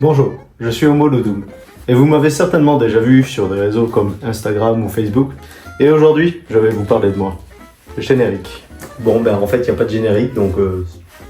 Bonjour, je suis Homo Loudoum et vous m'avez certainement déjà vu sur des réseaux comme Instagram ou Facebook et aujourd'hui je vais vous parler de moi. Le générique. Bon en fait il n'y a pas de générique donc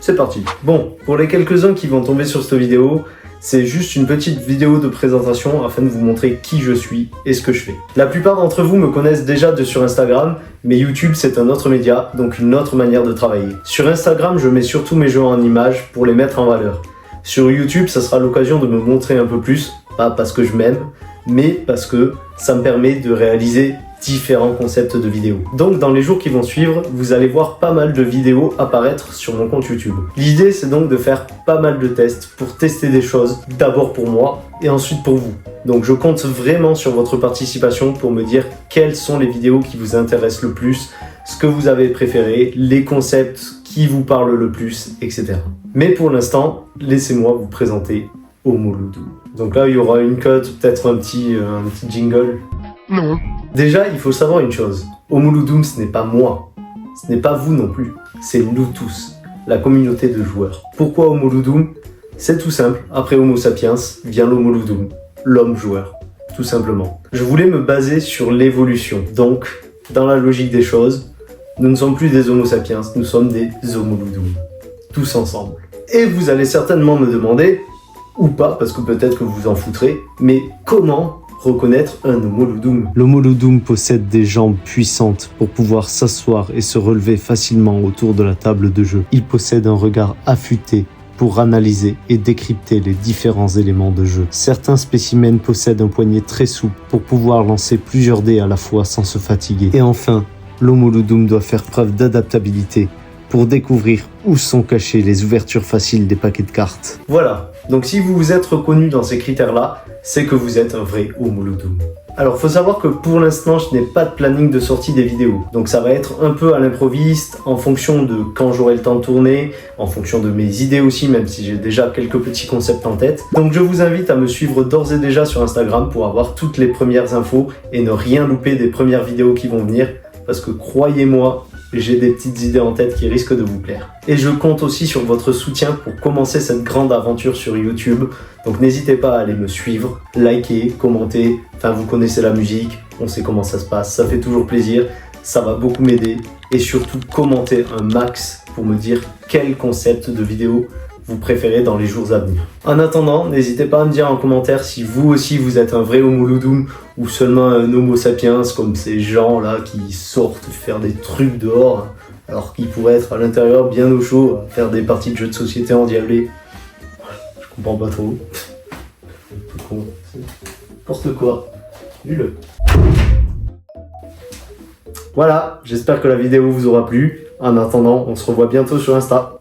c'est parti. Bon, pour les quelques-uns qui vont tomber sur cette vidéo, c'est juste une petite vidéo de présentation afin de vous montrer qui je suis et ce que je fais. La plupart d'entre vous me connaissent déjà sur Instagram, mais YouTube c'est un autre média, donc une autre manière de travailler. Sur Instagram, je mets surtout mes jeux en images pour les mettre en valeur. Sur YouTube, ça sera l'occasion de me montrer un peu plus, pas parce que je m'aime, mais parce que ça me permet de réaliser différents concepts de vidéos. Donc dans les jours qui vont suivre, vous allez voir pas mal de vidéos apparaître sur mon compte YouTube. L'idée c'est donc de faire pas mal de tests pour tester des choses, d'abord pour moi et ensuite pour vous. Donc je compte vraiment sur votre participation pour me dire quelles sont les vidéos qui vous intéressent le plus, ce que vous avez préféré, les concepts qui vous parlent le plus, etc. Mais pour l'instant, laissez-moi vous présenter Homo Loudoum. Donc là il y aura une cote, peut-être un petit jingle. Non. Déjà, il faut savoir une chose. Homo Loudoum, ce n'est pas moi. Ce n'est pas vous non plus. C'est nous tous, la communauté de joueurs. Pourquoi Homo Loudoum? C'est tout simple. Après Homo sapiens, vient l'Homo Loudoum, l'homme joueur. Tout simplement. Je voulais me baser sur l'évolution. Donc, dans la logique des choses, nous ne sommes plus des Homo sapiens, nous sommes des Homo Loudoum. Tous ensemble. Et vous allez certainement me demander, ou pas, parce que peut-être que vous en foutrez, mais comment reconnaître un Homo Loudoum? L'Homo Loudoum possède des jambes puissantes pour pouvoir s'asseoir et se relever facilement autour de la table de jeu. Il possède un regard affûté pour analyser et décrypter les différents éléments de jeu. Certains spécimens possèdent un poignet très souple pour pouvoir lancer plusieurs dés à la fois sans se fatiguer. Et enfin, l'Homo Loudoum doit faire preuve d'adaptabilité pour découvrir où sont cachées les ouvertures faciles des paquets de cartes. Voilà, donc si vous vous êtes reconnu dans ces critères-là, c'est que vous êtes un vrai Homo Loudoum. Alors faut savoir que pour l'instant je n'ai pas de planning de sortie des vidéos, donc ça va être un peu à l'improviste, en fonction de quand j'aurai le temps de tourner, en fonction de mes idées aussi, même si j'ai déjà quelques petits concepts en tête. Donc je vous invite à me suivre d'ores et déjà sur Instagram pour avoir toutes les premières infos et ne rien louper des premières vidéos qui vont venir, parce que croyez-moi, j'ai des petites idées en tête qui risquent de vous plaire. Et je compte aussi sur votre soutien pour commencer cette grande aventure sur YouTube. Donc n'hésitez pas à aller me suivre, liker, commenter. Enfin, vous connaissez la musique, on sait comment ça se passe. Ça fait toujours plaisir, ça va beaucoup m'aider. Et surtout, commentez un max pour me dire quel concept de vidéo vous préférez dans les jours à venir. En attendant, n'hésitez pas à me dire en commentaire si vous aussi vous êtes un vrai Homo Loudoum ou seulement un Homo sapiens comme ces gens là qui sortent faire des trucs dehors alors qu'ils pourraient être à l'intérieur bien au chaud à faire des parties de jeux de société endiablés. Je comprends pas trop. N'importe quoi. Nul. Voilà, j'espère que la vidéo vous aura plu. En attendant, on se revoit bientôt sur Insta.